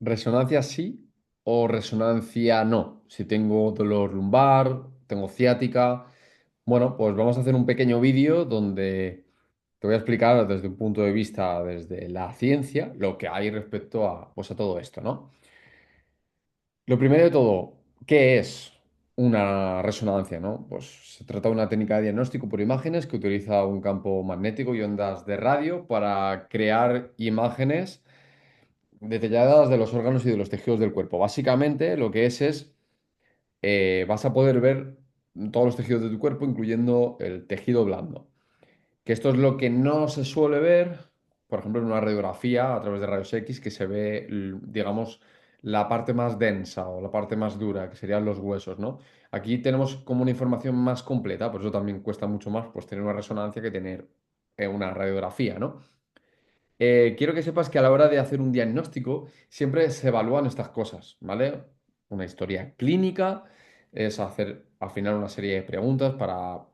Resonancia sí o resonancia no. Si tengo dolor lumbar, tengo ciática. Bueno, pues vamos a hacer un pequeño vídeo donde te voy a explicar desde un punto de vista, desde la ciencia, lo que hay respecto a, pues a todo esto, ¿no? Lo primero de todo, ¿qué es una resonancia, no? Pues se trata de una técnica de diagnóstico por imágenes que utiliza un campo magnético y ondas de radio para crear imágenes detalladas de los órganos y de los tejidos del cuerpo. Básicamente, lo que es, vas a poder ver todos los tejidos de tu cuerpo, incluyendo el tejido blando. Que esto es lo que no se suele ver, por ejemplo, en una radiografía a través de rayos X, que se ve, digamos, la parte más densa o la parte más dura, que serían los huesos, ¿no? Aquí tenemos como una información más completa, por eso también cuesta mucho más pues, tener una resonancia que tener una radiografía, ¿no? Quiero que sepas que a la hora de hacer un diagnóstico siempre se evalúan estas cosas, ¿vale? Una historia clínica es hacer al final una serie de preguntas para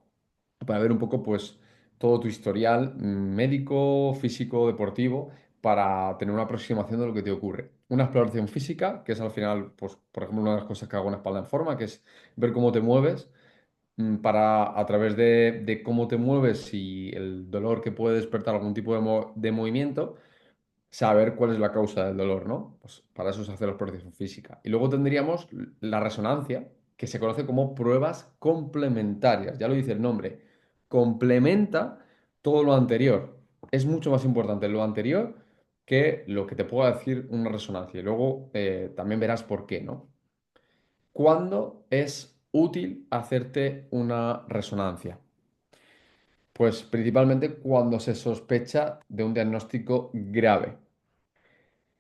ver un poco, pues, todo tu historial médico, físico, deportivo, para tener una aproximación de lo que te ocurre. Una exploración física, que es al final, pues, por ejemplo, una de las cosas que hago en Espalda en Forma, que es ver cómo te mueves para a través de cómo te mueves y el dolor que puede despertar algún tipo de movimiento, saber cuál es la causa del dolor, ¿no? Pues para eso se hace la exploración física. Y luego tendríamos la resonancia, que se conoce como pruebas complementarias. Ya lo dice el nombre. Complementa todo lo anterior. Es mucho más importante lo anterior que lo que te pueda decir una resonancia. Y luego también verás por qué, ¿no? ¿Cuándo es útil hacerte una resonancia? Pues principalmente cuando se sospecha de un diagnóstico grave.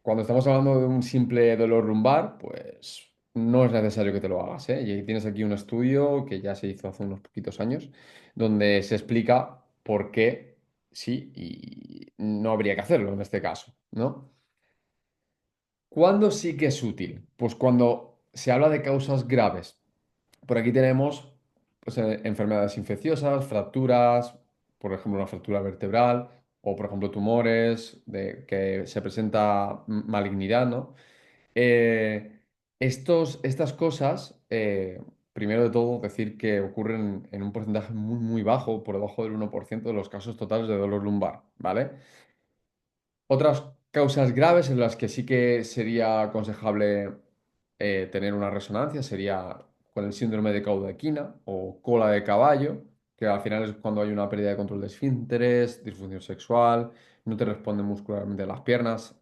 Cuando estamos hablando de un simple dolor lumbar, pues no es necesario que te lo hagas, ¿eh? Y tienes aquí un estudio que ya se hizo hace unos poquitos años, donde se explica por qué sí y no habría que hacerlo en este caso, ¿no? ¿Cuándo sí que es útil? Pues cuando se habla de causas graves. Por aquí tenemos pues, enfermedades infecciosas, fracturas, por ejemplo, una fractura vertebral, o por ejemplo, tumores, de que se presenta malignidad, ¿no? Estas cosas, primero de todo, decir que ocurren en un porcentaje muy, muy bajo, por debajo del 1% de los casos totales de dolor lumbar, ¿vale? Otras causas graves en las que sí que sería aconsejable tener una resonancia sería con el síndrome de cauda-equina o cola de caballo, que al final es cuando hay una pérdida de control de esfínteres, disfunción sexual, no te responden muscularmente las piernas,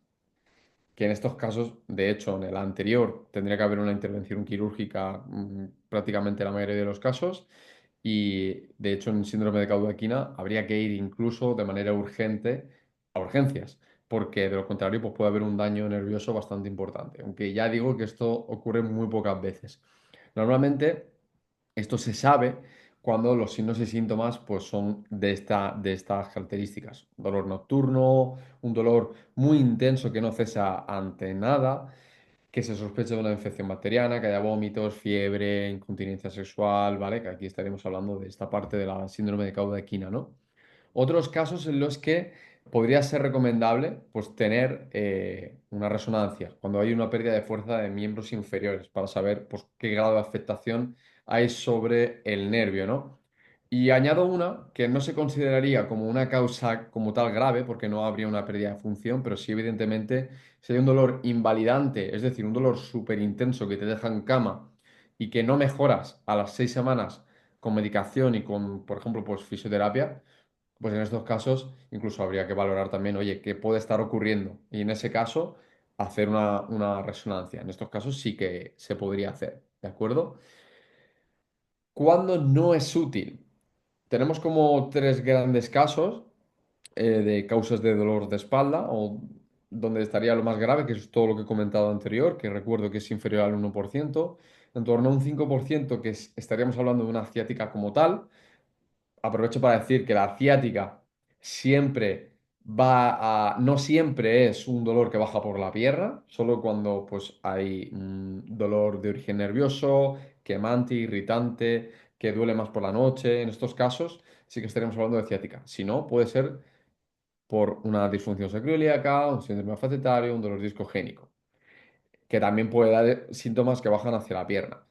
que en estos casos, de hecho, en el anterior tendría que haber una intervención quirúrgica prácticamente en la mayoría de los casos. Y de hecho, en síndrome de cauda-equina habría que ir incluso de manera urgente a urgencias, porque de lo contrario pues puede haber un daño nervioso bastante importante. Aunque ya digo que esto ocurre muy pocas veces. Normalmente esto se sabe cuando los signos y síntomas pues, son de estas características. Dolor nocturno, un dolor muy intenso que no cesa ante nada, que se sospecha de una infección bacteriana, que haya vómitos, fiebre, incontinencia sexual, ¿vale? Que aquí estaríamos hablando de esta parte de la síndrome de cauda-equina, ¿no? Otros casos en los que podría ser recomendable pues, tener una resonancia, cuando hay una pérdida de fuerza de miembros inferiores, para saber pues, qué grado de afectación hay sobre el nervio, ¿no? Y añado una que no se consideraría como una causa como tal grave, porque no habría una pérdida de función, pero sí evidentemente sería un dolor invalidante, es decir, un dolor súper intenso que te deja en cama y que no mejoras a las 6 semanas con medicación y con, por ejemplo, pues fisioterapia, pues en estos casos incluso habría que valorar también, oye, qué puede estar ocurriendo. Y en ese caso, hacer una resonancia. En estos casos sí que se podría hacer, ¿de acuerdo? ¿Cuándo no es útil? Tenemos como tres grandes casos de causas de dolor de espalda, o donde estaría lo más grave, que es todo lo que he comentado anterior, que recuerdo que es inferior al 1%, en torno a un 5% que estaríamos hablando de una ciática como tal. Aprovecho para decir que la ciática siempre no siempre es un dolor que baja por la pierna, solo cuando pues hay dolor de origen nervioso, quemante, irritante, que duele más por la noche. En estos casos sí que estaríamos hablando de ciática. Si no, puede ser por una disfunción sacroiliaca, un síndrome facetario, un dolor discogénico. que también puede dar síntomas que bajan hacia la pierna.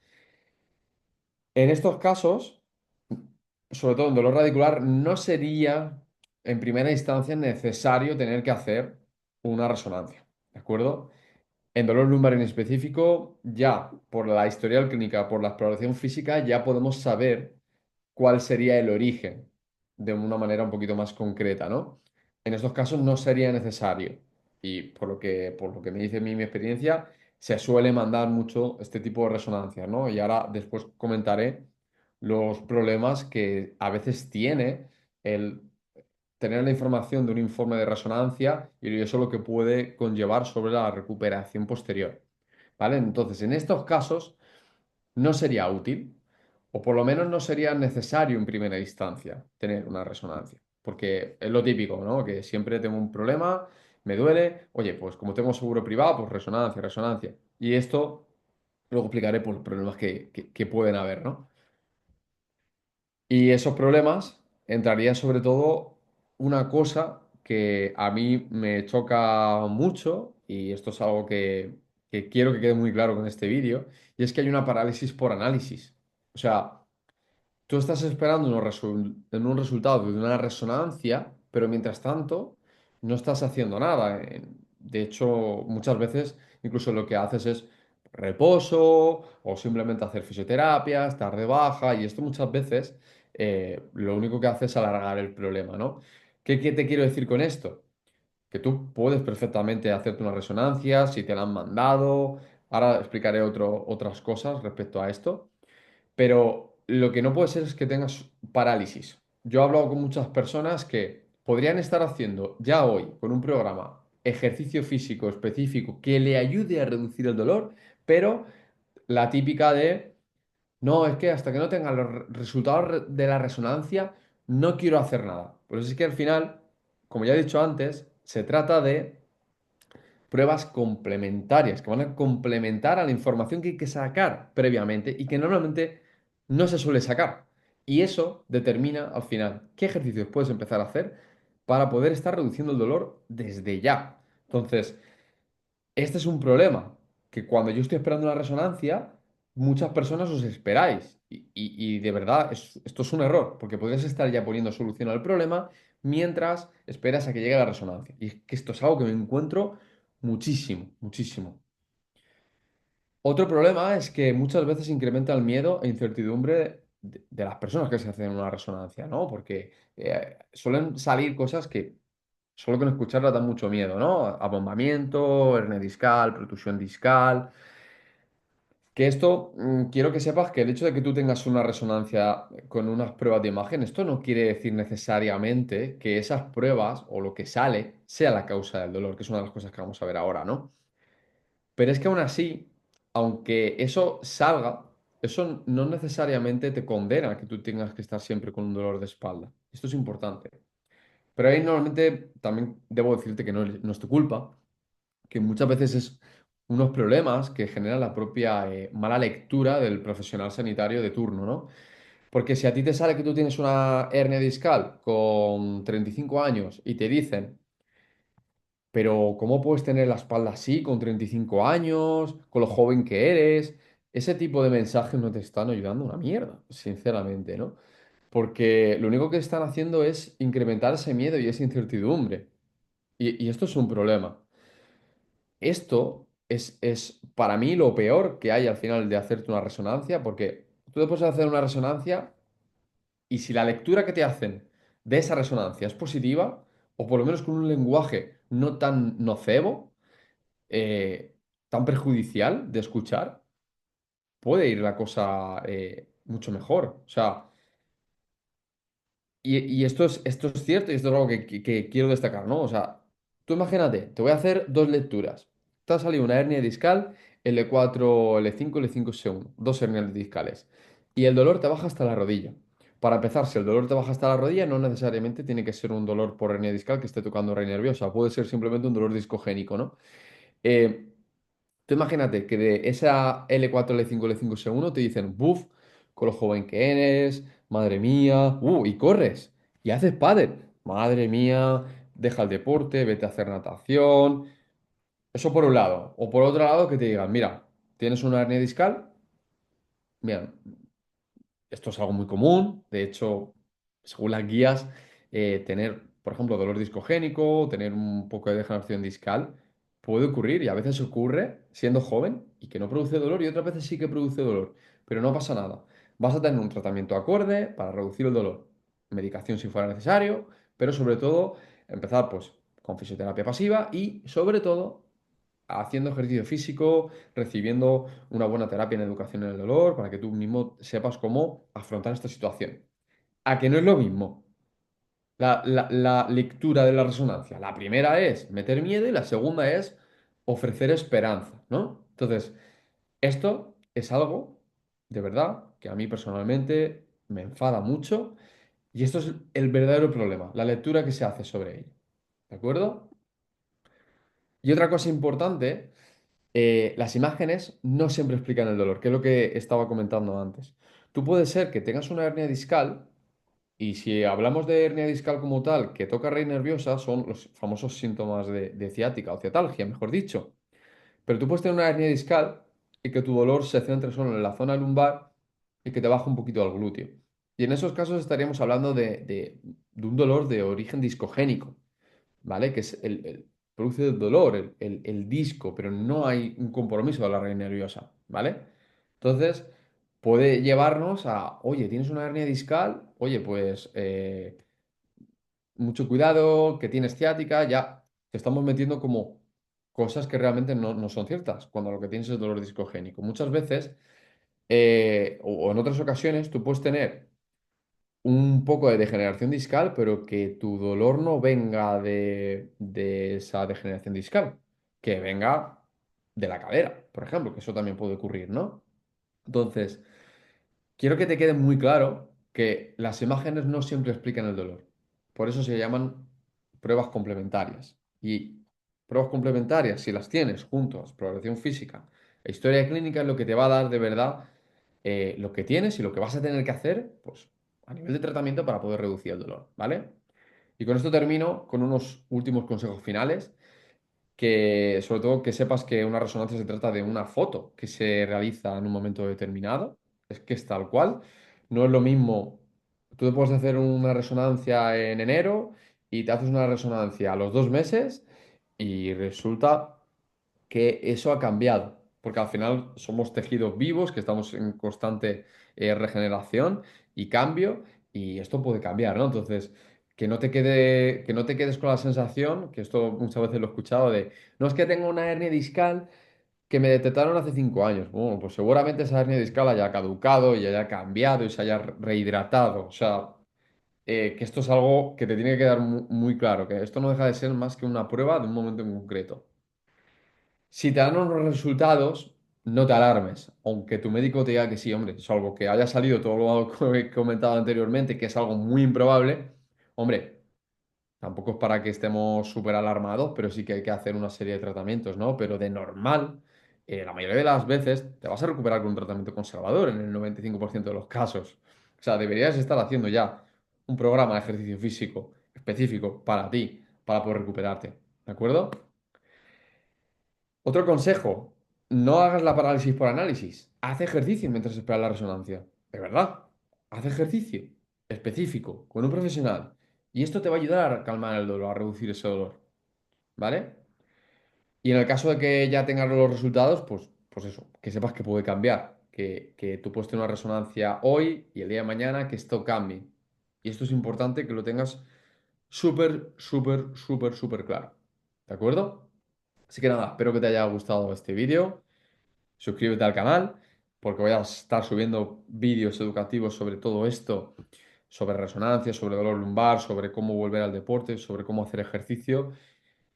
En estos casos, sobre todo en dolor radicular, no sería en primera instancia necesario tener que hacer una resonancia, ¿de acuerdo? En dolor lumbar en específico, ya por la historial clínica, por la exploración física, ya podemos saber cuál sería el origen de una manera un poquito más concreta, ¿no? En estos casos no sería necesario. Y por lo que me dice mi experiencia, se suele mandar mucho este tipo de resonancias, ¿no? Y ahora después comentaré los problemas que a veces tiene el tener la información de un informe de resonancia y eso lo que puede conllevar sobre la recuperación posterior. ¿Vale? Entonces, en estos casos no sería útil, o por lo menos no sería necesario en primera instancia tener una resonancia, porque es lo típico, ¿no? Que siempre tengo un problema, me duele, oye, pues como tengo seguro privado, pues resonancia, resonancia. Y esto luego explicaré por los problemas que pueden haber, ¿no? Y esos problemas entraría sobre todo una cosa que a mí me choca mucho, y esto es algo que quiero que quede muy claro con este vídeo, y es que hay una parálisis por análisis. O sea, tú estás esperando en un resultado de una resonancia, pero mientras tanto no estás haciendo nada. De hecho, muchas veces incluso lo que haces es reposo o simplemente hacer fisioterapia, estar de baja, y esto muchas veces lo único que hace es alargar el problema, ¿no? ¿Qué te quiero decir con esto? Que tú puedes perfectamente hacerte una resonancia si te la han mandado. Ahora explicaré otras cosas respecto a esto. Pero lo que no puede ser es que tengas parálisis. Yo he hablado con muchas personas que podrían estar haciendo ya hoy con un programa ejercicio físico específico que le ayude a reducir el dolor, pero la típica de, no, es que hasta que no tenga los resultados de la resonancia, no quiero hacer nada. Pues es que al final, como ya he dicho antes, se trata de pruebas complementarias que van a complementar a la información que hay que sacar previamente y que normalmente no se suele sacar. Y eso determina al final qué ejercicios puedes empezar a hacer para poder estar reduciendo el dolor desde ya. Entonces, este es un problema, que cuando yo estoy esperando una resonancia, muchas personas os esperáis. Y de verdad, esto es un error, porque podrías estar ya poniendo solución al problema mientras esperas a que llegue la resonancia. Y es que esto es algo que me encuentro muchísimo, muchísimo. Otro problema es que muchas veces incrementa el miedo e incertidumbre de las personas que se hacen una resonancia, ¿no? Porque suelen salir cosas que solo con escucharlas dan mucho miedo, ¿no? Abombamiento, hernia discal, protusión discal. Que esto, quiero que sepas que el hecho de que tú tengas una resonancia con unas pruebas de imagen, esto no quiere decir necesariamente que esas pruebas o lo que sale sea la causa del dolor, que es una de las cosas que vamos a ver ahora, ¿no? Pero es que aún así, aunque eso salga, eso no necesariamente te condena a que tú tengas que estar siempre con un dolor de espalda. Esto es importante. Pero ahí normalmente también debo decirte que no es tu culpa, que muchas veces es unos problemas que generan la propia mala lectura del profesional sanitario de turno, ¿no? Porque si a ti te sale que tú tienes una hernia discal con 35 años y te dicen, pero ¿cómo puedes tener la espalda así con 35 años, con lo joven que eres? Ese tipo de mensajes no te están ayudando una mierda, sinceramente, ¿no? Porque lo único que están haciendo es incrementar ese miedo y esa incertidumbre. Y esto es un problema. Esto es para mí lo peor que hay al final de hacerte una resonancia, porque tú te puedes hacer una resonancia y si la lectura que te hacen de esa resonancia es positiva, o por lo menos con un lenguaje no tan nocebo, tan perjudicial de escuchar, puede ir la cosa mucho mejor. O sea, y esto es cierto y esto es algo que quiero destacar, ¿no? O sea, tú imagínate, te voy a hacer dos lecturas. Te ha salido una hernia discal, L4, L5, L5, S1, dos hernias discales. Y el dolor te baja hasta la rodilla. Para empezar, si el dolor te baja hasta la rodilla, no necesariamente tiene que ser un dolor por hernia discal que esté tocando raíz nerviosa. Puede ser simplemente un dolor discogénico, ¿no? Eh, Tú imagínate que de esa L4, L5, L5, S1 te dicen, buf, con lo joven que eres, madre mía, y corres, y haces pádel, madre mía, deja el deporte, vete a hacer natación. Eso por un lado. O por otro lado, que te digan, mira, tienes una hernia discal, mira, esto es algo muy común, de hecho, según las guías, tener, por ejemplo, dolor discogénico, tener un poco de degeneración discal, puede ocurrir y a veces ocurre siendo joven y que no produce dolor y otras veces sí que produce dolor, pero no pasa nada. Vas a tener un tratamiento acorde para reducir el dolor, medicación si fuera necesario, pero sobre todo empezar pues con fisioterapia pasiva y sobre todo haciendo ejercicio físico, recibiendo una buena terapia en educación en el dolor, para que tú mismo sepas cómo afrontar esta situación. A que no es lo mismo la lectura de la resonancia. La primera es meter miedo y la segunda es ofrecer esperanza, ¿no? Entonces, esto es algo, de verdad, que a mí personalmente me enfada mucho y esto es el verdadero problema, la lectura que se hace sobre ello. ¿De acuerdo? Y otra cosa importante, las imágenes no siempre explican el dolor, que es lo que estaba comentando antes. Tú puede ser que tengas una hernia discal y si hablamos de hernia discal como tal, que toca raíz nerviosa, son los famosos síntomas de ciática o ciatalgia, mejor dicho. Pero tú puedes tener una hernia discal y que tu dolor se centre solo en la zona lumbar y que te baja un poquito al glúteo. Y en esos casos estaríamos hablando de un dolor de origen discogénico. ¿Vale? Que es produce el dolor, el disco, pero no hay un compromiso de la raíz nerviosa, ¿vale? Entonces, puede llevarnos a, oye, ¿tienes una hernia discal? Oye, pues mucho cuidado, que tienes ciática, ya te estamos metiendo como cosas que realmente no son ciertas, cuando lo que tienes es dolor discogénico. Muchas veces, o en otras ocasiones, tú puedes tener un poco de degeneración discal, pero que tu dolor no venga de esa degeneración discal, que venga de la cadera, por ejemplo, que eso también puede ocurrir, ¿no? Entonces, quiero que te quede muy claro que las imágenes no siempre explican el dolor. Por eso se llaman pruebas complementarias. Y pruebas complementarias, si las tienes junto a exploración física e historia clínica, es lo que te va a dar de verdad lo que tienes y lo que vas a tener que hacer, pues, a nivel de tratamiento para poder reducir el dolor, ¿vale? Y con esto termino con unos últimos consejos finales que sobre todo que sepas que una resonancia se trata de una foto que se realiza en un momento determinado, es que es tal cual, no es lo mismo, tú te puedes hacer una resonancia en enero y te haces una resonancia a los 2 meses y resulta que eso ha cambiado, porque al final somos tejidos vivos que estamos en constante regeneración y cambio, y esto puede cambiar, ¿no? Entonces, que no te quedes con la sensación, que esto muchas veces lo he escuchado, de, no es que tengo una hernia discal que me detectaron hace 5 años. Bueno, pues seguramente esa hernia discal haya caducado y haya cambiado y se haya rehidratado. O sea, que esto es algo que te tiene que quedar muy claro, que esto no deja de ser más que una prueba de un momento en concreto. Si te dan unos resultados, no te alarmes, aunque tu médico te diga que sí, hombre, salvo que haya salido todo lo que he comentado anteriormente, que es algo muy improbable, hombre, tampoco es para que estemos súper alarmados, pero sí que hay que hacer una serie de tratamientos, ¿no? Pero de normal, la mayoría de las veces te vas a recuperar con un tratamiento conservador en el 95% de los casos. O sea, deberías estar haciendo ya un programa de ejercicio físico específico para ti, para poder recuperarte, ¿de acuerdo? Otro consejo, no hagas la parálisis por análisis. Haz ejercicio mientras esperas la resonancia. De verdad, haz ejercicio específico con un profesional. Y esto te va a ayudar a calmar el dolor, a reducir ese dolor. ¿Vale? Y en el caso de que ya tengas los resultados, pues eso, que sepas que puede cambiar. Que tú puedes tener una resonancia hoy y el día de mañana que esto cambie. Y esto es importante que lo tengas súper, súper, súper, súper claro. ¿De acuerdo? Así que nada, espero que te haya gustado este vídeo. Suscríbete al canal porque voy a estar subiendo vídeos educativos sobre todo esto, sobre resonancia, sobre dolor lumbar, sobre cómo volver al deporte, sobre cómo hacer ejercicio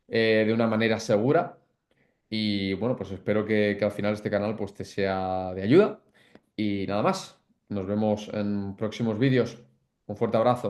de una manera segura. Y bueno, pues espero que al final este canal pues te sea de ayuda. Y nada más, nos vemos en próximos vídeos. Un fuerte abrazo.